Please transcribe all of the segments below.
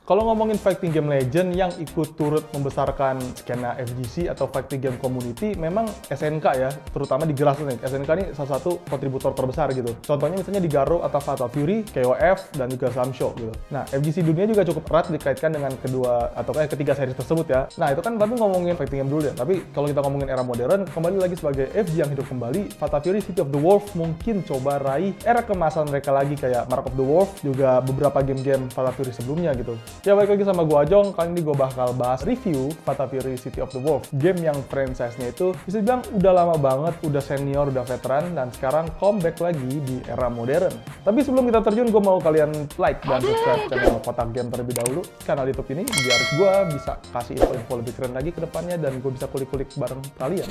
Kalau ngomongin fighting game legend yang ikut turut membesarkan skena FGC atau fighting game community, memang SNK ya, terutama di grassroots nih. SNK ini salah satu kontributor terbesar gitu. Contohnya misalnya di Garo atau Fatal Fury, KOF, dan juga Samsho gitu. Nah, FGC dunia juga cukup erat dikaitkan dengan ketiga seri tersebut ya. Nah, itu kan baru ngomongin fighting game dulu ya. Tapi kalau kita ngomongin era modern, kembali lagi sebagai FG yang hidup kembali, Fatal Fury City of the Wolf mungkin coba raih era kemasan mereka lagi kayak Mark of the Wolf, juga beberapa game-game Fatal Fury sebelumnya gitu. Ya, balik lagi sama gua Ajong. Kali ini gua bakal bahas review Fatal Fury City of the Wolf. Game yang franchise-nya itu bisa dibilang udah lama banget, udah senior, udah veteran, dan sekarang comeback lagi di era modern. Tapi sebelum kita terjun, gua mau kalian like dan subscribe channel Kotak Game terlebih dahulu, kanal YouTube ini, biar gua bisa kasih info-info lebih keren lagi ke depannya dan gua bisa kulik-kulik bareng kalian.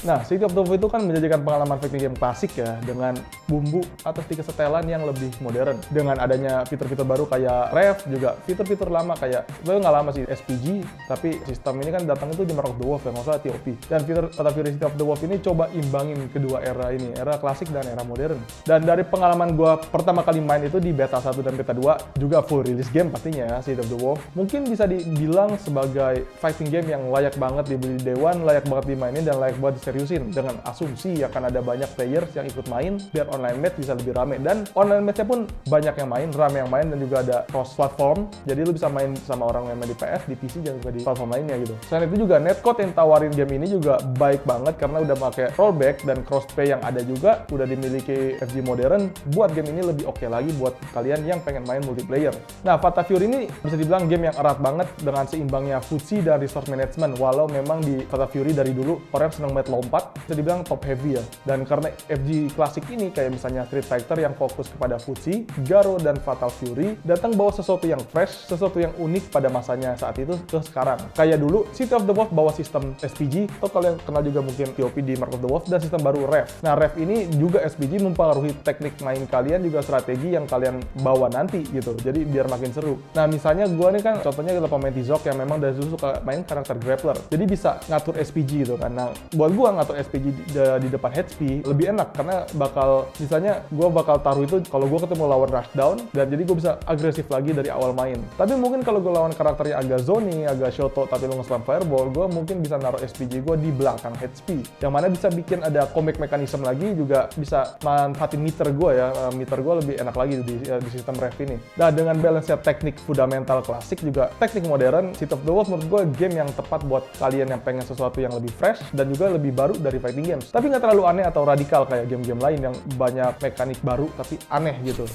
Nah, City of the Wolf itu kan menjadikan pengalaman fighting game klasik ya, dengan bumbu atau sedikit setelan yang lebih modern. Dengan adanya fitur-fitur baru kayak Rev, juga fitur-fitur lama kayak, itu nggak lama sih, SPG, tapi sistem ini kan datang itu di Mark of the Wolf, yang nggak salah TOP. Dan fitur Fatal Fury City of the Wolf ini coba imbangin kedua era ini, era klasik dan era modern. Dan dari pengalaman gua pertama kali main itu di beta 1 dan beta 2, juga full release game pastinya ya, City of the Wolf, mungkin bisa dibilang sebagai fighting game yang layak banget dibeli Day One, layak banget dimainin, dan layak banget seriusin dengan asumsi akan ada banyak players yang ikut main biar online match bisa lebih rame, dan online matchnya pun banyak yang main, rame yang main, dan juga ada cross platform, jadi lu bisa main sama orang yang main di PS, di PC, dan juga di platform lainnya gitu. Selain itu juga netcode yang tawarin game ini juga baik banget karena udah pakai rollback dan crossplay yang ada juga udah dimiliki FG modern, buat game ini lebih oke lagi buat kalian yang pengen main multiplayer. Nah, Fatal Fury ini bisa dibilang game yang erat banget dengan seimbangnya FTC dan resource management, walau memang di Fatal Fury dari dulu orang seneng main lompat, bisa dibilang top heavy ya. Dan karena FG klasik ini kayak misalnya Street Fighter yang fokus kepada FTC, Garo, dan Fatal Fury datang bawa sesuatu yang fresh, sesuatu yang unik pada masanya saat itu ke sekarang. Kayak dulu City of the Wolf bawa sistem SPG, atau kalian kenal juga mungkin TOP di Mark of the Wolf, dan sistem baru Rev. Nah, Rev ini juga SPG mempengaruhi teknik main kalian, juga strategi yang kalian bawa nanti gitu. Jadi biar makin seru. Nah, misalnya gua nih kan contohnya kita pemain Tizok yang memang dari dulu suka main karakter grappler. Jadi bisa ngatur SPG gitu kan. Nah, buat gua ngatur SPG di depan HP lebih enak karena bakal misalnya gua bakal taruh itu kalau gua ketemu lawan rushdown, dan jadi gua bisa agresif lagi dari awal main. Tapi mungkin kalau gua lawan karakternya agak zoning, agak shoto tapi lu nge-spam fireball, gua mungkin bisa naruh SPG gua di belakang HP, yang mana bisa bikin ada comeback mechanism lagi, juga bisa manfaatin meter gua ya. Meter gua lebih enak lagi di sistem Rev ini. Nah, dengan balance-nya teknik fundamental klasik juga teknik modern, City of the Wolf menurut gua game yang tepat buat kalian yang pengen sesuatu yang lebih fresh dan juga lebih baru dari fighting games. Tapi nggak terlalu aneh atau radikal kayak game-game lain yang banyak mekanik baru tapi aneh gitu.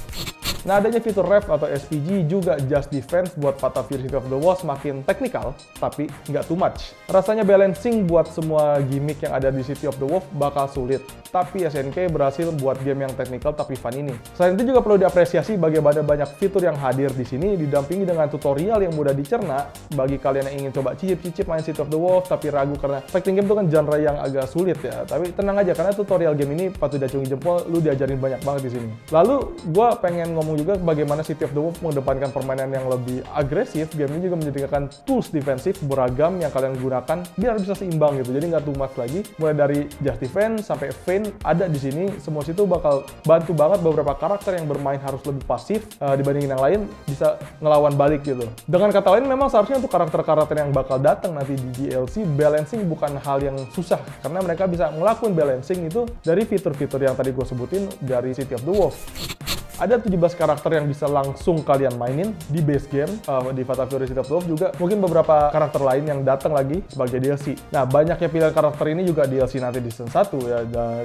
Nah, adanya fitur Rev atau SPG juga Just Defense buat Fatal Fury City of the Wolf makin teknikal, tapi nggak too much. Rasanya balancing buat semua gimmick yang ada di City of the Wolf bakal sulit, tapi SNK berhasil buat game yang teknikal tapi fun ini. Selain itu juga perlu diapresiasi bagaimana banyak fitur yang hadir di sini, didampingi dengan tutorial yang mudah dicerna bagi kalian yang ingin coba cicip-cicip main City of the Wolf tapi ragu karena fighting game itu kan genre yang agak sulit ya. Tapi tenang aja karena tutorial game ini patut diacungi jempol, lu diajarin banyak banget di sini. Lalu gua pengen ngomong juga bagaimana City of the Wolf mengedepankan permainan yang lebih agresif. Game ini juga menjadikan tools defensif beragam yang kalian gunakan biar bisa seimbang gitu. Jadi nggak too much lagi. Mulai dari Just Defense sampai Feint ada di sini. Semua situ bakal bantu banget beberapa karakter yang bermain harus lebih pasif dibandingin yang lain bisa ngelawan balik gitu. Dengan kata lain, memang seharusnya untuk karakter-karakter yang bakal datang nanti di DLC, balancing bukan hal yang susah karena mereka bisa ngelakuin balancing itu dari fitur-fitur yang tadi gue sebutin dari City of the Wolf. Ada 17 karakter yang bisa langsung kalian mainin di base game di Fatal Fury City of the Wolf, juga mungkin beberapa karakter lain yang datang lagi sebagai DLC. Nah, banyaknya pilihan karakter ini juga DLC nanti di season 1 ya.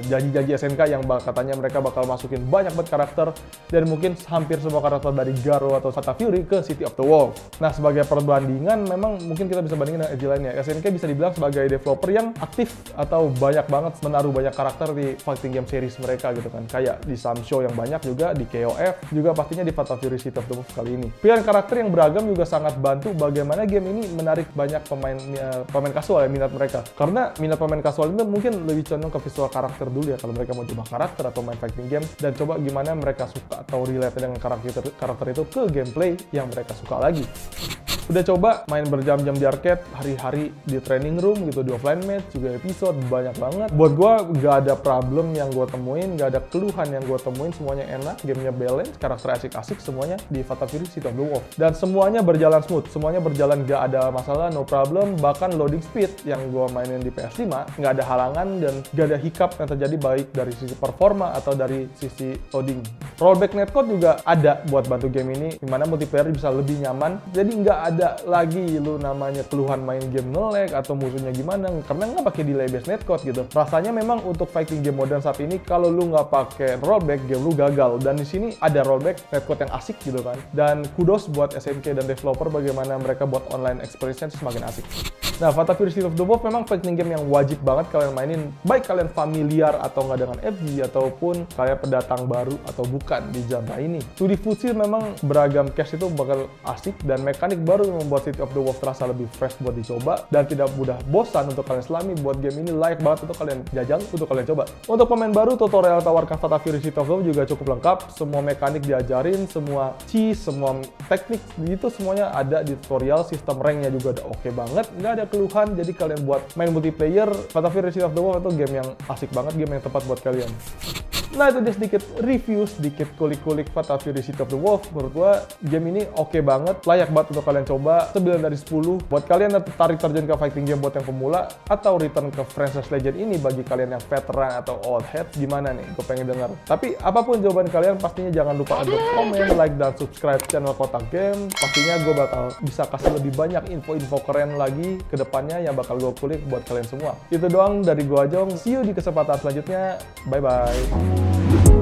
Janji-janji SNK yang katanya mereka bakal masukin banyak banget karakter, dan mungkin hampir semua karakter dari Garo atau Fatal Fury ke City of the Wolf. Nah, sebagai perbandingan memang mungkin kita bisa bandingin dengan FG lainnya. SNK bisa dibilang sebagai developer yang aktif atau banyak banget menaruh banyak karakter di fighting game series mereka gitu kan. Kayak di Samsho yang banyak, juga di KOF, juga pastinya di Fatal Fury City of the Wolf kali ini. Pilihan karakter yang beragam juga sangat bantu bagaimana game ini menarik banyak pemain kasual ya, minat mereka. Karena minat pemain kasual itu mungkin lebih condong ke visual karakter dulu ya, kalau mereka mau coba karakter atau main fighting game, dan coba gimana mereka suka atau relate dengan karakter itu ke gameplay yang mereka suka lagi. Udah coba main berjam-jam di arcade, hari-hari di training room gitu, di offline match, juga episode, banyak banget. Buat gue nggak ada problem yang gue temuin, nggak ada keluhan yang gue temuin, semuanya enak, gamenya balance, karakter asik-asik semuanya di Fatal Fury City of the Wolf. Dan semuanya berjalan smooth, semuanya berjalan nggak ada masalah, no problem, bahkan loading speed yang gue mainin di PS5, nggak ada halangan dan nggak ada hiccup yang terjadi baik dari sisi performa atau dari sisi loading. Rollback netcode juga ada buat bantu game ini, dimana multiplayer bisa lebih nyaman, jadi nggak ada lagi lu namanya keluhan main game nge-lag atau musuhnya gimana, karena nggak pakai delay based netcode gitu. Rasanya memang untuk fighting game modern saat ini, kalau lu nggak pakai rollback, game lu gagal. Dan di sini ada rollback netcode yang asik gitu kan. Dan kudos buat SNK dan developer bagaimana mereka buat online experience semakin asik. Nah, Fatal Fury City of the Wolf memang fighting game yang wajib banget kalian mainin, baik kalian familiar atau nggak dengan FG, ataupun kalian pendatang baru atau bukan di genre ini. 2D Fusil memang beragam cache itu bakal asik, dan mekanik baru yang membuat City of the Wolf terasa lebih fresh buat dicoba, dan tidak mudah bosan untuk kalian selami. Buat game ini layak banget untuk kalian jajal, untuk kalian coba. Untuk pemain baru, tutorial tawarkan Fatal Fury City of the Wolf juga cukup lengkap, semua mekanik diajarin, semua cheese, semua teknik itu semuanya ada di tutorial. Sistem ranknya juga udah oke banget, nggak ada keluhan. Jadi kalian buat main multiplayer, Fatal Fury City of the Wolf itu game yang asik banget, game yang tepat buat kalian. Nah, itu dia sedikit review, sedikit kulik-kulik Fatal Fury City of the Wolf. Menurut gua game ini oke banget, layak banget untuk kalian coba. 9 dari 10. Buat kalian yang tertarik terjun ke fighting game buat yang pemula, atau return ke franchise legend ini bagi kalian yang veteran atau old head, gimana nih? Gue pengen denger. Tapi apapun jawaban kalian, pastinya jangan lupa untuk komen, like, dan subscribe channel Kotak Game. Pastinya gue bakal bisa kasih lebih banyak info-info keren lagi ke depannya yang bakal gue kulik buat kalian semua. Itu doang dari gue, Ajong. See you di kesempatan selanjutnya. Bye-bye.